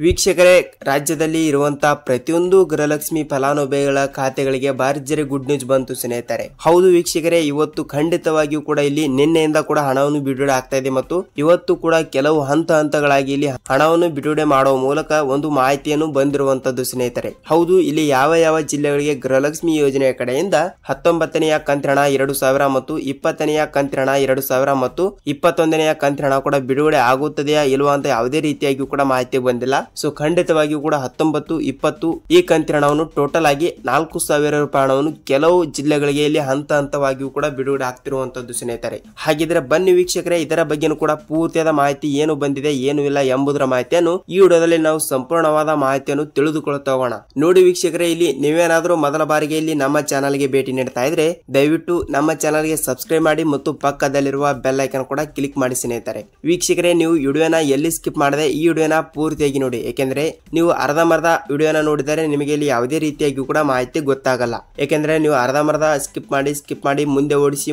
ವೀಕ್ಷಕರೇ, ರಾಜ್ಯದಲ್ಲಿ ಇರುವಂತಹ ಪ್ರತಿಯೊಂದು ಗೃಹಲಕ್ಷ್ಮಿ ಫಲಾನುಭವಿಗಳ ಖಾತೆಗಳಿಗೆ ಭರ್ಜರಿ ಗುಡ್ ನ್ಯೂಸ್ ಬಂತು ಸ್ನೇಹಿತರೆ. ಹೌದು ವೀಕ್ಷಕರೇ, ಇವತ್ತು ಖಂಡಿತವಾಗಿಯೂ ಕೂಡ ಇಲ್ಲಿ ನಿನ್ನೆಯಿಂದ ಕೂಡ ಹಣವನ್ನು ಬಿಡುಗಡೆ ಆಗ್ತಾ ಇದೆ ಮತ್ತು ಇವತ್ತು ಕೂಡ ಕೆಲವು ಹಂತಗಳಾಗಿ ಇಲ್ಲಿ ಹಣವನ್ನು ಬಿಡುಗಡೆ ಮಾಡುವ ಮೂಲಕ ಒಂದು ಮಾಹಿತಿಯನ್ನು ಬಂದಿರುವಂತದ್ದು ಸ್ನೇಹಿತರೆ. ಹೌದು, ಇಲ್ಲಿ ಯಾವ ಜಿಲ್ಲೆಗಳಿಗೆ ಗೃಹಲಕ್ಷ್ಮಿ ಯೋಜನೆಯ ಕಡೆಯಿಂದ 19ನೆಯ ಕಂತಿನ 2,000 ಮತ್ತು 20ನೆಯ ಕಂತಿನ 2,000 ಮತ್ತು 21ನೆಯ ಕಂತಿನ ಕೂಡ ಬಿಡುಗಡೆ ಆಗುತ್ತದೆಯಾ ಇಲ್ವಾ ಅಂತ ಯಾವುದೇ ರೀತಿಯಾಗಿ ಕೂಡ ಮಾಹಿತಿ ಬಂದಿಲ್ಲ. ಸೊ ಖಂಡಿತವಾಗಿಯೂ ಕೂಡ 19, 20 ಈ ಕಂತಿನ ಹಣವನ್ನು ಟೋಟಲ್ ಆಗಿ 4,000 ರೂಪಾಯಿ ಹಣವನ್ನು ಕೆಲವು ಜಿಲ್ಲೆಗಳಿಗೆ ಇಲ್ಲಿ ಹಂತವಾಗಿಯೂ ಕೂಡ ಬಿಡುಗಡೆ ಆಗ್ತಿರುವಂತದ್ದು ಸ್ನೇಹಿತರೆ. ಹಾಗಿದ್ರೆ ಬನ್ನಿ ವೀಕ್ಷಕರೇ, ಇದರ ಬಗ್ಗೆನೂ ಕೂಡ ಪೂರ್ತಿಯಾದ ಮಾಹಿತಿ ಏನು ಬಂದಿದೆ ಏನು ಇಲ್ಲ ಎಂಬುದರ ಮಾಹಿತಿಯನ್ನು ಈ ವಿಡಿಯೋದಲ್ಲಿ ನಾವು ಸಂಪೂರ್ಣವಾದ ಮಾಹಿತಿಯನ್ನು ತಿಳಿದುಕೊಳ್ಳುತ್ತಾ ಹೋಗೋಣ. ನೋಡಿ ವೀಕ್ಷಕರೇ, ಇಲ್ಲಿ ನೀವೇನಾದ್ರೂ ಮೊದಲ ಬಾರಿಗೆ ಇಲ್ಲಿ ನಮ್ಮ ಚಾನಲ್ಗೆ ಭೇಟಿ ನೀಡ್ತಾ ಇದ್ರೆ ದಯವಿಟ್ಟು ನಮ್ಮ ಚಾನಲ್ಗೆ ಸಬ್ಸ್ಕ್ರೈಬ್ ಮಾಡಿ ಮತ್ತು ಪಕ್ಕದಲ್ಲಿರುವ ಬೆಲ್ ಐಕಾನ್ ಕೂಡ ಕ್ಲಿಕ್ ಮಾಡಿ ಸ್ನೇಹಿತರೆ. ವೀಕ್ಷಕರೇ, ನೀವು ವಿಡಿಯೋನ ಎಲ್ಲಿ ಸ್ಕಿಪ್ ಮಾಡದೆ ಈ ವಿಡಿಯೋನ ಪೂರ್ತಿಯಾಗಿ ನೋಡಿ. ಯಾಕೆಂದ್ರೆ ನೀವು ಅರ್ಧಂಬರ್ಧ ವಿಡಿಯೋನ ನೋಡಿದರೆ ನಿಮಗೆ ಇಲ್ಲಿ ಯಾವುದೇ ರೀತಿಯಾಗಿ ಕೂಡ ಮಾಹಿತಿ ಗೊತ್ತಾಗಲ್ಲ. ಯಾಕೆಂದ್ರೆ ನೀವು ಅರ್ಧಂಬರ್ಧ ಸ್ಕಿಪ್ ಮಾಡಿ ಮುಂದೆ ಓಡಿಸಿ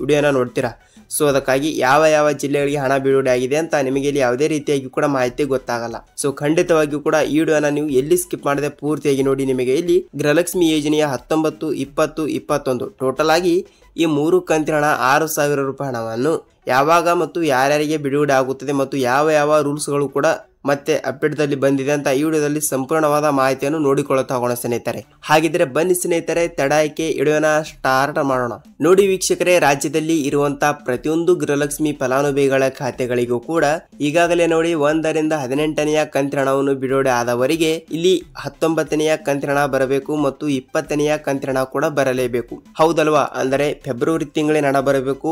ವಿಡಿಯೋನ ನೋಡ್ತೀರಾ. ಸೊ ಅದಕ್ಕಾಗಿ ಯಾವ ಜಿಲ್ಲೆಗಳಿಗೆ ಹಣ ಬಿಡುಗಡೆ ಆಗಿದೆ ಅಂತ ನಿಮಗೆ ಇಲ್ಲಿ ಯಾವುದೇ ರೀತಿಯಾಗಿ ಕೂಡ ಮಾಹಿತಿ ಗೊತ್ತಾಗಲ್ಲ. ಸೊ ಖಂಡಿತವಾಗಿಯೂ ಕೂಡ ಈ ವಿಡಿಯೋನ ನೀವು ಎಲ್ಲಿ ಸ್ಕಿಪ್ ಮಾಡದೆ ಪೂರ್ತಿಯಾಗಿ ನೋಡಿ. ನಿಮಗೆ ಇಲ್ಲಿ ಗೃಹಲಕ್ಷ್ಮಿ ಯೋಜನೆಯ 19, 20, 21 ಟೋಟಲ್ ಆಗಿ ಈ 3 ಕಂತಿನ ಹಣ 6,000 ರೂಪಾಯಿ ಹಣವನ್ನು ಯಾವಾಗ ಮತ್ತು ಯಾರ್ಯಾರಿಗೆ ಬಿಡುಗಡೆ ಆಗುತ್ತದೆ ಮತ್ತು ಯಾವ ರೂಲ್ಸ್ಗಳು ಕೂಡ ಮತ್ತೆ ಅಪ್ಡೇಟ್ ದಲ್ಲಿ ಬಂದಿದೆ ಅಂತ ಈ ವಿಡಿಯೋದಲ್ಲಿ ಸಂಪೂರ್ಣವಾದ ಮಾಹಿತಿಯನ್ನು ನೋಡಿಕೊಳ್ಳುತ್ತಾ ಹೋಗೋಣ ಸ್ನೇಹಿತರೆ. ಹಾಗಿದ್ರೆ ಬನ್ನಿ ಸ್ನೇಹಿತರೆ, ತಡಾಯಕ್ಕೆ ವಿಡಿಯೋನ ಸ್ಟಾರ್ಟ್ ಮಾಡೋಣ. ನೋಡಿ ವೀಕ್ಷಕರೇ, ರಾಜ್ಯದಲ್ಲಿ ಇರುವಂತಹ ಪ್ರತಿಯೊಂದು ಗೃಹಲಕ್ಷ್ಮಿ ಫಲಾನುಭವಿಗಳ ಖಾತೆಗಳಿಗೂ ಕೂಡ ಈಗಾಗಲೇ ನೋಡಿ 1 ರಿಂದ 18ನೆಯ ಕಂತಿನ ಹಣವನ್ನು ಬಿಡುಗಡೆ ಆದವರಿಗೆ ಇಲ್ಲಿ 19ನೆಯ ಕಂತಿನ ಹಣ ಬರಬೇಕು ಮತ್ತು 20ನೆಯ ಕಂತಿನ ಹಣ ಕೂಡ ಬರಲೇಬೇಕು. ಹೌದಲ್ವಾ? ಅಂದರೆ ಫೆಬ್ರವರಿ ತಿಂಗಳಿನ ಹಣ ಬರಬೇಕು,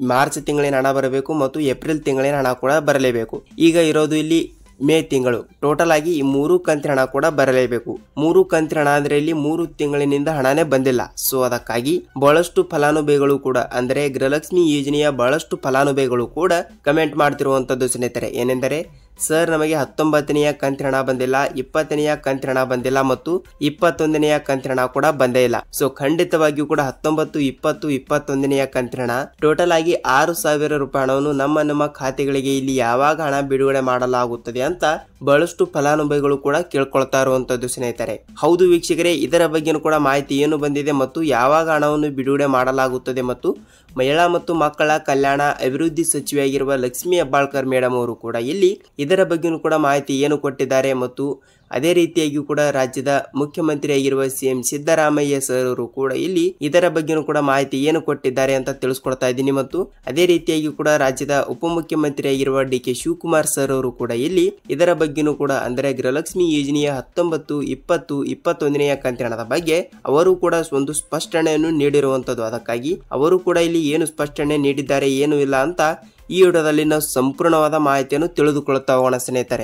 ಮಾರ್ಚ್ ತಿಂಗಳಿನ ಹಣ ಬರಬೇಕು ಮತ್ತು ಏಪ್ರಿಲ್ ತಿಂಗಳಿನ ಹಣ ಕೂಡ ಬರಲೇಬೇಕು. ಈಗ ಇರೋದು ಇಲ್ಲಿ ಮೇ ತಿಂಗಳು. ಟೋಟಲ್ ಆಗಿ ಈ 3 ಕಂತಿನ ಹಣ ಕೂಡ ಬರಲೇಬೇಕು. 3 ಕಂತಿನ ಹಣ ಅಂದ್ರೆ ಇಲ್ಲಿ 3 ತಿಂಗಳಿನಿಂದ ಹಣನೇ ಬಂದಿಲ್ಲ. ಸೊ ಅದಕ್ಕಾಗಿ ಬಹಳಷ್ಟು ಫಲಾನುಭವಿಗಳು ಕೂಡ ಅಂದ್ರೆ ಗೃಹಲಕ್ಷ್ಮಿ ಯೋಜನೆಯ ಬಹಳಷ್ಟು ಫಲಾನುಭವಿಗಳು ಕೂಡ ಕಮೆಂಟ್ ಮಾಡ್ತಿರುವಂತದ್ದು ಸ್ನೇಹಿತರೆ. ಏನೆಂದರೆ, ಸರ್ ನಮಗೆ 19ನೆಯ ಕಂತಿನ ಹಣ ಬಂದಿಲ್ಲ, 20ನೆಯ ಕಂತಿನ ಹಣ ಬಂದಿಲ್ಲ ಮತ್ತು 21ನೆಯ ಕಂತಿನ ಹಣ ಕೂಡ ಬಂದೇ ಇಲ್ಲ. ಸೊ ಖಂಡಿತವಾಗಿಯೂ ಕೂಡ 19, 20, 21ನೆಯ ಕಂತಿನ ಹಣ ಟೋಟಲ್ ಆಗಿ 6,000 ರೂಪಾಯಿ ಹಣವನ್ನು ನಮ್ಮ ಖಾತೆಗಳಿಗೆ ಇಲ್ಲಿ ಯಾವಾಗ ಹಣ ಬಿಡುಗಡೆ ಮಾಡಲಾಗುತ್ತದೆ ಅಂತ ಬಹಳಷ್ಟು ಫಲಾನುಭವಿಗಳು ಕೂಡ ಕೇಳ್ಕೊಳ್ತಾ ಇರುವಂತದ್ದು ಸ್ನೇಹಿತರೆ. ಹೌದು ವೀಕ್ಷಕರೇ, ಇದರ ಬಗ್ಗೆನೂ ಕೂಡ ಮಾಹಿತಿ ಏನು ಬಂದಿದೆ ಮತ್ತು ಯಾವಾಗ ಹಣವನ್ನು ಬಿಡುಗಡೆ ಮಾಡಲಾಗುತ್ತದೆ ಮತ್ತು ಮಹಿಳಾ ಮತ್ತು ಮಕ್ಕಳ ಕಲ್ಯಾಣ ಅಭಿವೃದ್ಧಿ ಸಚಿವೆಯಾಗಿರುವ ಲಕ್ಷ್ಮಿ ಹೆಬ್ಬಾಳ್ಕರ್ ಮೇಡಮ್ ಅವರು ಕೂಡ ಇಲ್ಲಿ ಇದರ ಬಗ್ಗೆನೂ ಕೂಡ ಮಾಹಿತಿ ಏನು ಕೊಟ್ಟಿದ್ದಾರೆ ಮತ್ತು ಅದೇ ರೀತಿಯಾಗಿ ಕೂಡ ರಾಜ್ಯದ ಮುಖ್ಯಮಂತ್ರಿ ಆಗಿರುವ ಸಿಎಂ ಸಿದ್ದರಾಮಯ್ಯ ಸರ್ ಅವರು ಕೂಡ ಇಲ್ಲಿ ಇದರ ಬಗ್ಗೆನೂ ಕೂಡ ಮಾಹಿತಿ ಏನು ಕೊಟ್ಟಿದ್ದಾರೆ ಅಂತ ತಿಳಿಸ್ಕೊಡ್ತಾ ಇದ್ದೀನಿ. ಮತ್ತು ಅದೇ ರೀತಿಯಾಗಿ ಕೂಡ ರಾಜ್ಯದ ಉಪಮುಖ್ಯಮಂತ್ರಿ ಆಗಿರುವ ಡಿ ಕೆ ಶಿವಕುಮಾರ್ ಸರ್ ಅವರು ಕೂಡ ಇಲ್ಲಿ ಇದರ ಬಗ್ಗೆನೂ ಕೂಡ ಅಂದರೆ ಗೃಹಲಕ್ಷ್ಮಿ ಯೋಜನೆಯ 19, 20, 21ನೆಯ ಕಂತಿನ ಹಣದ ಬಗ್ಗೆ ಅವರು ಕೂಡ ಒಂದು ಸ್ಪಷ್ಟನೆಯನ್ನು ನೀಡಿರುವಂತದ್ದು. ಅದಕ್ಕಾಗಿ ಅವರು ಕೂಡ ಇಲ್ಲಿ ಏನು ಸ್ಪಷ್ಟನೆ ನೀಡಿದ್ದಾರೆ ಏನು ಇಲ್ಲ ಅಂತ ಈ ವಿಡಿಯೋದಲ್ಲಿ ನಾವು ಸಂಪೂರ್ಣವಾದ ಮಾಹಿತಿಯನ್ನು ತಿಳಿದುಕೊಳ್ಳುತ್ತಾ ಹೋಗೋಣ ಸ್ನೇಹಿತರೆ.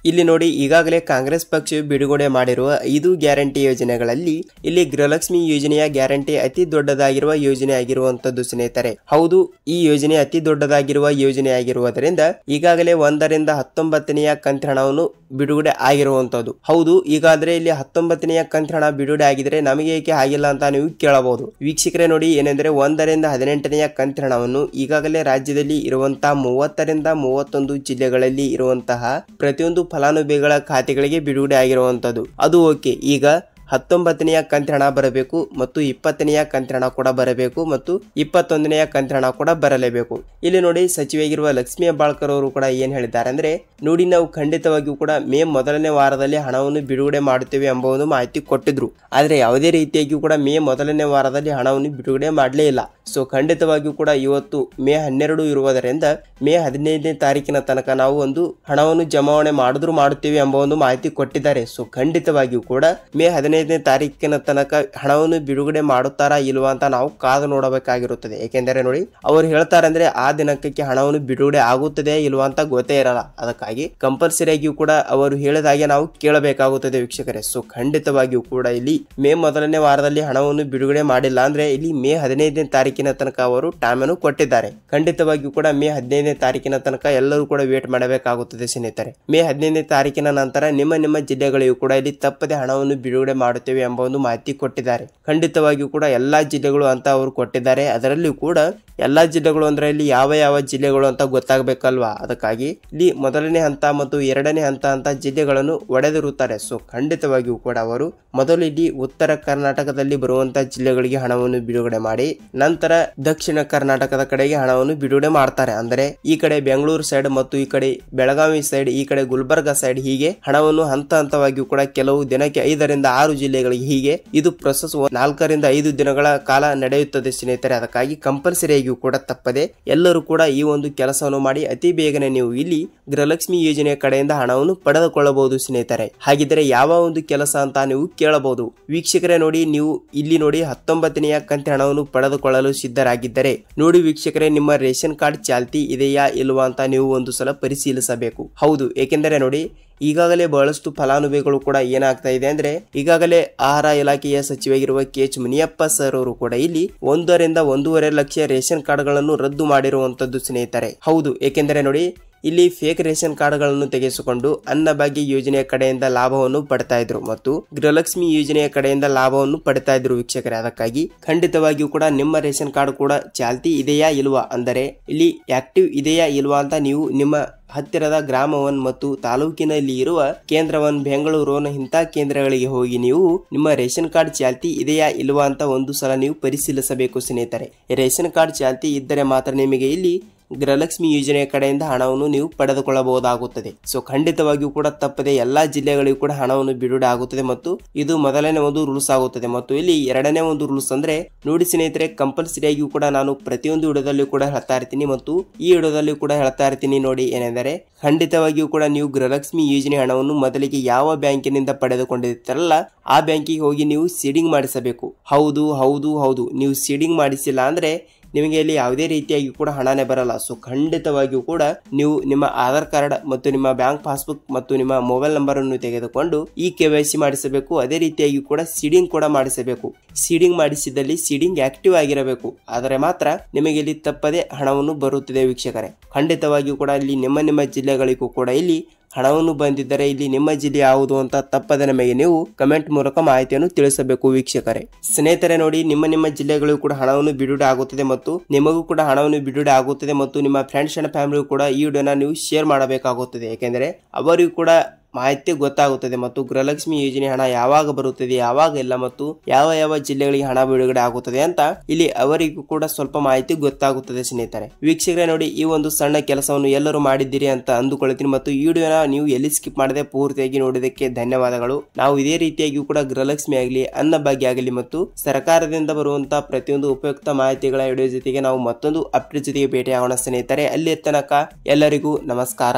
ಇಲ್ಲಿ ನೋಡಿ, ಈಗಾಗಲೇ ಕಾಂಗ್ರೆಸ್ ಪಕ್ಷವು ಬಿಡುಗಡೆ ಮಾಡಿರುವ 5 ಗ್ಯಾರಂಟಿ ಯೋಜನೆಗಳಲ್ಲಿ ಇಲ್ಲಿ ಗೃಹಲಕ್ಷ್ಮಿ ಯೋಜನೆಯ ಗ್ಯಾರಂಟಿ ಅತಿ ದೊಡ್ಡದಾಗಿರುವ ಯೋಜನೆ ಆಗಿರುವಂತದ್ದು ಸ್ನೇಹಿತರೆ. ಹೌದು, ಈ ಯೋಜನೆ ಅತಿ ದೊಡ್ಡದಾಗಿರುವ ಯೋಜನೆ ಆಗಿರುವುದರಿಂದ ಈಗಾಗಲೇ 1 ರಿಂದ 19ನೆಯ ಕಂತಿನ ಹಣವನ್ನು ಬಿಡುಗಡೆ ಆಗಿರುವಂತದ್ದು. ಹೌದು, ಈಗಾದ್ರೆ ಇಲ್ಲಿ 19ನೆಯ ಕಂತಿನ ಹಣ ಬಿಡುಗಡೆ ಆಗಿದ್ರೆ ನಮಗೆ ಏಕೆ ಆಗಿಲ್ಲ ಅಂತ ನೀವು ಕೇಳಬಹುದು. ವೀಕ್ಷಕರೇ ನೋಡಿ, ಏನೆಂದರೆ 1 ರಿಂದ 18ನೆಯ ಕಂತಿನ ಹಣವನ್ನು ಈಗಾಗಲೇ ರಾಜ್ಯದಲ್ಲಿ ಇರುವಂತಹ 30 ರಿಂದ 31 ಜಿಲ್ಲೆಗಳಲ್ಲಿ ಇರುವಂತಹ ಪ್ರತಿಯೊಂದು ಫಲಾನುಭವಿಗಳ ಖಾತೆಗಳಿಗೆ ಬಿಡುಗಡೆ ಆಗಿರುವಂತದ್ದು. ಅದು ಓಕೆ. ಈಗ 19ನೆಯ ಕಂತಿನ ಹಣ ಬರಬೇಕು ಮತ್ತು 20ನೆಯ ಕಂತಿನ ಹಣ ಕೂಡ ಬರಬೇಕು ಮತ್ತು 21ನೆಯ ಕಂತಿನ ಹಣ ಕೂಡ ಬರಲೇಬೇಕು. ಇಲ್ಲಿ ನೋಡಿ, ಸಚಿವೆಯಾಗಿರುವ ಲಕ್ಷ್ಮಿ ಹೆಬ್ಬಾಳ್ಕರ್ ಅವರು ಕೂಡ ಏನ್ ಹೇಳಿದ್ದಾರೆ ಅಂದ್ರೆ, ನೋಡಿ ನಾವು ಖಂಡಿತವಾಗಿಯೂ ಕೂಡ ಮೇ 1ನೇ ವಾರದಲ್ಲಿ ಹಣವನ್ನು ಬಿಡುಗಡೆ ಮಾಡುತ್ತೇವೆ ಎಂಬ ಒಂದು ಮಾಹಿತಿ ಕೊಟ್ಟಿದ್ರು. ಆದ್ರೆ ಯಾವುದೇ ರೀತಿಯಾಗಿಯೂ ಕೂಡ ಮೇ 1ನೇ ವಾರದಲ್ಲಿ ಹಣವನ್ನು ಬಿಡುಗಡೆ ಮಾಡಲೇ ಇಲ್ಲ. ಸೊ ಖಂಡಿತವಾಗಿಯೂ ಕೂಡ ಇವತ್ತು ಮೇ 12 ಇರುವುದರಿಂದ ಮೇ 15ನೇ ತಾರೀಕಿನ ತನಕ ನಾವು ಒಂದು ಹಣವನ್ನು ಜಮಾವಣೆ ಮಾಡುತ್ತೇವೆ ಎಂಬ ಒಂದು ಮಾಹಿತಿ ಕೊಟ್ಟಿದ್ದಾರೆ. ಸೊ ಖಂಡಿತವಾಗಿಯೂ ಕೂಡ ಮೇ 15ನೇ ತಾರೀಕಿನ ತನಕ ಹಣವನ್ನು ಬಿಡುಗಡೆ ಮಾಡುತ್ತಾರಾ ಇಲ್ವಾ ಅಂತ ನಾವು ಕಾದು ನೋಡಬೇಕಾಗಿರುತ್ತದೆ. ಏಕೆಂದರೆ ನೋಡಿ, ಅವರು ಹೇಳ್ತಾರೆ ಅಂದ್ರೆ ಆ ದಿನಕ್ಕೆ ಹಣವನ್ನು ಬಿಡುಗಡೆ ಆಗುತ್ತದೆ ಇಲ್ವಾ ಅಂತ ಗೊತ್ತೇ ಇರಲ್ಲ. ಅದಕ್ಕಾಗಿ ಕಂಪಲ್ಸರಿಯಾಗಿಯೂ ಕೂಡ ಅವರು ಹೇಳಿದಾಗೆ ನಾವು ಕೇಳಬೇಕಾಗುತ್ತದೆ ವೀಕ್ಷಕರೇ. ಸೊ ಖಂಡಿತವಾಗಿಯೂ ಕೂಡ ಇಲ್ಲಿ ಮೇ 1ನೇ ವಾರದಲ್ಲಿ ಹಣವನ್ನು ಬಿಡುಗಡೆ ಮಾಡಿಲ್ಲ ಅಂದ್ರೆ ಇಲ್ಲಿ ಮೇ 15ನೇ ತಾರೀಕಿನ ತಾರೀಕಿನ ತನಕ ಅವರು ಟೈಮ್ ಅನ್ನು ಕೊಟ್ಟಿದ್ದಾರೆ. ಖಂಡಿತವಾಗಿಯೂ ಕೂಡ ಮೇ 15ನೇ ತಾರೀಕಿನ ತನಕ ಎಲ್ಲರೂ ಕೂಡ ವೇಟ್ ಮಾಡಬೇಕಾಗುತ್ತದೆ ಸ್ನೇಹಿತರೆ. ಮೇ 15ನೇ ತಾರೀಕಿನ ನಂತರ ನಿಮ್ಮ ಜಿಲ್ಲೆಗಳಿಗೂ ಕೂಡ ಇಲ್ಲಿ ತಪ್ಪದೆ ಹಣವನ್ನು ಬಿಡುಗಡೆ ಮಾಡುತ್ತೇವೆ ಎಂಬ ಒಂದು ಮಾಹಿತಿ ಕೊಟ್ಟಿದ್ದಾರೆ. ಖಂಡಿತವಾಗಿಯೂ ಕೂಡ ಎಲ್ಲಾ ಜಿಲ್ಲೆಗಳು ಅಂತ ಅವರು ಕೊಟ್ಟಿದ್ದಾರೆ. ಅದರಲ್ಲಿಯೂ ಕೂಡ ಎಲ್ಲಾ ಜಿಲ್ಲೆಗಳು ಅಂದ್ರೆ ಇಲ್ಲಿ ಯಾವ ಜಿಲ್ಲೆಗಳು ಅಂತ ಗೊತ್ತಾಗಬೇಕಲ್ವಾ, ಅದಕ್ಕಾಗಿ ಇಲ್ಲಿ ಮೊದಲನೇ ಹಂತ ಮತ್ತು ಎರಡನೇ ಹಂತ ಅಂತ ಜಿಲ್ಲೆಗಳನ್ನು ಒಡೆದಿರುತ್ತಾರೆ. ಸೊ ಖಂಡಿತವಾಗಿಯೂ ಕೂಡ ಅವರು ಮೊದಲು ಇಲ್ಲಿ ಉತ್ತರ ಕರ್ನಾಟಕದಲ್ಲಿ ಬರುವಂತ ಜಿಲ್ಲೆಗಳಿಗೆ ಹಣವನ್ನು ಬಿಡುಗಡೆ ಮಾಡಿ ನಂತರ ದಕ್ಷಿಣ ಕರ್ನಾಟಕದ ಕಡೆಗೆ ಹಣವನ್ನು ಬಿಡುಗಡೆ ಮಾಡ್ತಾರೆ. ಅಂದ್ರೆ ಈ ಕಡೆ ಬೆಂಗಳೂರು ಸೈಡ್ ಮತ್ತು ಈ ಕಡೆ ಬೆಳಗಾವಿ ಸೈಡ್, ಈ ಕಡೆ ಗುಲ್ಬರ್ಗಾ ಸೈಡ್, ಹೀಗೆ ಹಣವನ್ನು ಹಂತವಾಗಿಯೂ ಕೂಡ ಕೆಲವು ದಿನಕ್ಕೆ 5 ರಿಂದ 6 ಜಿಲ್ಲೆಗಳಿಗೆ ಹೀಗೆ ಇದು ಪ್ರೊಸೆಸ್ 4 ರಿಂದ 5 ದಿನಗಳ ಕಾಲ ನಡೆಯುತ್ತದೆ ಸ್ನೇಹಿತರೆ. ಅದಕ್ಕಾಗಿ ಕಂಪಲ್ಸರಿಯಾಗಿಯೂ ಕೂಡ ತಪ್ಪದೆ ಎಲ್ಲರೂ ಕೂಡ ಈ ಒಂದು ಕೆಲಸವನ್ನು ಮಾಡಿ ಅತಿ ಬೇಗನೆ ನೀವು ಇಲ್ಲಿ ಗೃಹಲಕ್ಷ್ಮಿ ಯೋಜನೆಯ ಕಡೆಯಿಂದ ಹಣವನ್ನು ಪಡೆದುಕೊಳ್ಳಬಹುದು ಸ್ನೇಹಿತರೆ. ಹಾಗಿದ್ರೆ ಯಾವ ಒಂದು ಕೆಲಸ ಅಂತ ನೀವು ಕೇಳಬಹುದು. ವೀಕ್ಷಕರೇ ನೋಡಿ, ನೀವು ಇಲ್ಲಿ ನೋಡಿ 19ನೇ ಕಂತಿನ ಹಣವನ್ನು ಪಡೆದುಕೊಳ್ಳಲು ಸಿದ್ಧರಾಗಿದ್ದರೆ ನೋಡಿ ವೀಕ್ಷಕರೇ, ನಿಮ್ಮ ರೇಷನ್ ಕಾರ್ಡ್ ಚಾಲ್ತಿ ಇದೆಯಾ ಇಲ್ವಾ ಅಂತ ನೀವು ಒಂದು ಸಲ ಪರಿಶೀಲಿಸಬೇಕು. ಹೌದು, ಏಕೆಂದರೆ ನೋಡಿ ಈಗಾಗಲೇ ಬಹಳಷ್ಟು ಫಲಾನುಭವಿಗಳು ಕೂಡ ಏನಾಗ್ತಾ ಇದೆ ಅಂದ್ರೆ ಈಗಾಗಲೇ ಆಹಾರ ಇಲಾಖೆಯ ಸಚಿವರಾಗಿರುವ KH ಮುನಿಯಪ್ಪ ಸರ್ ಅವರು ಕೂಡ ಇಲ್ಲಿ 1 ರಿಂದ 1.5 ಲಕ್ಷ ರೇಷನ್ ಕಾರ್ಡ್ ಗಳನ್ನು ರದ್ದು ಮಾಡಿರುವಂತದ್ದು ಸ್ನೇಹಿತರೆ. ಹೌದು, ಏಕೆಂದರೆ ನೋಡಿ ಇಲ್ಲಿ ಫೇಕ್ ರೇಷನ್ ಕಾರ್ಡ್ಗಳನ್ನು ತೆಗೆಸಿಕೊಂಡು ಅನ್ನಭಾಗ್ಯ ಯೋಜನೆಯ ಕಡೆಯಿಂದ ಲಾಭವನ್ನು ಪಡ್ತಾ ಇದ್ರು ಮತ್ತು ಗೃಹಲಕ್ಷ್ಮಿ ಯೋಜನೆಯ ಕಡೆಯಿಂದ ಲಾಭವನ್ನು ಪಡ್ತಾ ಇದ್ರು ವೀಕ್ಷಕರೇ. ಅದಕ್ಕಾಗಿ ಖಂಡಿತವಾಗಿಯೂ ಕೂಡ ನಿಮ್ಮ ರೇಷನ್ ಕಾರ್ಡ್ ಕೂಡ ಚಾಲ್ತಿ ಇದೆಯಾ ಇಲ್ವಾ, ಅಂದರೆ ಇಲ್ಲಿ ಆಕ್ಟಿವ್ ಇದೆಯಾ ಇಲ್ವಾ ಅಂತ ನೀವು ನಿಮ್ಮ ಹತ್ತಿರದ ಗ್ರಾಮ 1 ಮತ್ತು ತಾಲೂಕಿನಲ್ಲಿ ಇರುವ ಕೇಂದ್ರ 1 ಬೆಂಗಳೂರು ಇಂಥ ಕೇಂದ್ರಗಳಿಗೆ ಹೋಗಿ ನೀವು ನಿಮ್ಮ ರೇಷನ್ ಕಾರ್ಡ್ ಚಾಲ್ತಿ ಇದೆಯಾ ಇಲ್ವಾ ಅಂತ ಒಂದು ಸಲ ನೀವು ಪರಿಶೀಲಿಸಬೇಕು ಸ್ನೇಹಿತರೆ. ರೇಷನ್ ಕಾರ್ಡ್ ಚಾಲ್ತಿ ಇದ್ದರೆ ಮಾತ್ರ ನಿಮಗೆ ಇಲ್ಲಿ ಗೃಹಲಕ್ಷ್ಮಿ ಯೋಜನೆಯ ಕಡೆಯಿಂದ ಹಣವನ್ನು ನೀವು ಪಡೆದುಕೊಳ್ಳಬಹುದಾಗುತ್ತದೆ. ಸೊ ಖಂಡಿತವಾಗಿಯೂ ಕೂಡ ತಪ್ಪದೆ ಎಲ್ಲಾ ಜಿಲ್ಲೆಗಳಿಗೂ ಕೂಡ ಹಣವನ್ನು ಬಿಡುಗಡೆ ಆಗುತ್ತದೆ ಮತ್ತು ಇದು ಮೊದಲನೇ ಒಂದು ರೂಲ್ಸ್ ಆಗುತ್ತದೆ. ಮತ್ತು ಇಲ್ಲಿ ಎರಡನೇ ಒಂದು ರೂಲ್ಸ್ ಅಂದ್ರೆ ನೋಡಿ ಸ್ನೇಹಿತರೆ, ಕಂಪಲ್ಸರಿಯಾಗಿಯೂ ಕೂಡ ನಾನು ಪ್ರತಿಯೊಂದು ವಿಡಿಯೋದಲ್ಲೂ ಕೂಡ ಹೇಳ್ತಾ ಇರ್ತೀನಿ ಮತ್ತು ಈ ವಿಡಿಯೋದಲ್ಲೂ ಕೂಡ ಹೇಳ್ತಾ ಇರ್ತೀನಿ. ನೋಡಿ ಏನೆಂದರೆ ಖಂಡಿತವಾಗಿಯೂ ಕೂಡ ನೀವು ಗೃಹಲಕ್ಷ್ಮಿ ಯೋಜನೆ ಹಣವನ್ನು ಮೊದಲಿಗೆ ಯಾವ ಬ್ಯಾಂಕಿನಿಂದ ಪಡೆದುಕೊಂಡಿರ್ತಾರಲ್ಲ ಆ ಬ್ಯಾಂಕಿಗೆ ಹೋಗಿ ನೀವು ಸೀಡಿಂಗ್ ಮಾಡಿಸಬೇಕು. ಹೌದು ಹೌದು ಹೌದು, ನೀವು ಸೀಡಿಂಗ್ ಮಾಡಿಸಿಲ್ಲ ಅಂದ್ರೆ ನಿಮಗೆ ಇಲ್ಲಿ ಯಾವುದೇ ರೀತಿಯಾಗಿ ಕೂಡ ಹಣನೇ ಬರಲ್ಲ. ಸೊ ಖಂಡಿತವಾಗಿಯೂ ಕೂಡ ನೀವು ನಿಮ್ಮ ಆಧಾರ್ ಕಾರ್ಡ್ ಮತ್ತು ನಿಮ್ಮ ಬ್ಯಾಂಕ್ ಪಾಸ್ಬುಕ್ ಮತ್ತು ನಿಮ್ಮ ಮೊಬೈಲ್ ನಂಬರ್ ಅನ್ನು ತೆಗೆದುಕೊಂಡು ಈ KYC ಮಾಡಿಸಬೇಕು. ಅದೇ ರೀತಿಯಾಗಿ ಕೂಡ ಸೀಡಿಂಗ್ ಕೂಡ ಮಾಡಿಸಬೇಕು. ಸೀಡಿಂಗ್ ಮಾಡಿಸಿದಲ್ಲಿ ಸೀಡಿಂಗ್ ಆಕ್ಟಿವ್ ಆಗಿರಬೇಕು, ಆದರೆ ಮಾತ್ರ ನಿಮಗೆ ಇಲ್ಲಿ ತಪ್ಪದೆ ಹಣವನ್ನು ಬರುತ್ತದೆ ವೀಕ್ಷಕರೇ. ಖಂಡಿತವಾಗಿಯೂ ಕೂಡ ಇಲ್ಲಿ ನಿಮ್ಮ ಜಿಲ್ಲೆಗಳಿಗೂ ಕೂಡ ಇಲ್ಲಿ ಹಣವನ್ನು ಬಂದಿದ್ದರೆ ಇಲ್ಲಿ ನಿಮ್ಮ ಜಿಲ್ಲೆ ಯಾವುದು ಅಂತ ತಪ್ಪದೆ ನಮಗೆ ನೀವು ಕಮೆಂಟ್ ಮೂಲಕ ಮಾಹಿತಿಯನ್ನು ತಿಳಿಸಬೇಕು ವೀಕ್ಷಕರೇ. ಸ್ನೇಹಿತರೆ ನೋಡಿ, ನಿಮ್ಮ ಜಿಲ್ಲೆಗಳಿಗೂ ಕೂಡ ಹಣವನ್ನು ಬಿಡುಗಡೆ ಆಗುತ್ತದೆ ಮತ್ತು ನಿಮಗೂ ಕೂಡ ಹಣವನ್ನು ಬಿಡುಗಡೆ ಆಗುತ್ತದೆ ಮತ್ತು ನಿಮ್ಮ ಫ್ರೆಂಡ್ಸ್ ಅಂಡ್ ಫ್ಯಾಮಿಲಿ ಕೂಡ ಈ ವಿಡಿಯೋನ ನೀವು ಶೇರ್ ಮಾಡಬೇಕಾಗುತ್ತದೆ. ಯಾಕೆಂದರೆ ಅವರಿಗೂ ಕೂಡ ಮಾಹಿತಿ ಗೊತ್ತಾಗುತ್ತದೆ ಮತ್ತು ಗೃಹಲಕ್ಷ್ಮಿ ಯೋಜನೆ ಹಣ ಯಾವಾಗ ಬರುತ್ತದೆ ಯಾವಾಗ ಇಲ್ಲ ಮತ್ತು ಯಾವ ಜಿಲ್ಲೆಗಳಿಗೆ ಹಣ ಬಿಡುಗಡೆ ಆಗುತ್ತದೆ ಅಂತ ಇಲ್ಲಿ ಅವರಿಗೂ ಕೂಡ ಸ್ವಲ್ಪ ಮಾಹಿತಿ ಗೊತ್ತಾಗುತ್ತದೆ ಸ್ನೇಹಿತರೆ. ವೀಕ್ಷಕರೇ ನೋಡಿ, ಈ ಒಂದು ಸಣ್ಣ ಕೆಲಸವನ್ನು ಎಲ್ಲರೂ ಮಾಡಿದ್ದೀರಿ ಅಂತ ಅಂದುಕೊಳ್ತೀನಿ ಮತ್ತು ಈ ವಿಡಿಯೋನ ನೀವು ಎಲ್ಲಿ ಸ್ಕಿಪ್ ಮಾಡದೆ ಪೂರ್ತಿಯಾಗಿ ನೋಡಿದಕ್ಕೆ ಧನ್ಯವಾದಗಳು. ನಾವು ಇದೇ ರೀತಿಯಾಗಿ ಕೂಡ ಗೃಹಲಕ್ಷ್ಮಿ ಆಗಲಿ ಅನ್ನಭಾಗ್ಯ ಆಗಲಿ ಮತ್ತು ಸರ್ಕಾರದಿಂದ ಬರುವಂತಹ ಪ್ರತಿಯೊಂದು ಉಪಯುಕ್ತ ಮಾಹಿತಿಗಳ ವಿಡಿಯೋ ಜೊತೆಗೆ ನಾವು ಮತ್ತೊಂದು ಅಪ್ಡೇಟ್ ಜೊತೆಗೆ ಭೇಟಿಯಾಗೋಣ ಸ್ನೇಹಿತರೆ. ಅಲ್ಲಿ ತನಕ ಎಲ್ಲರಿಗೂ ನಮಸ್ಕಾರ.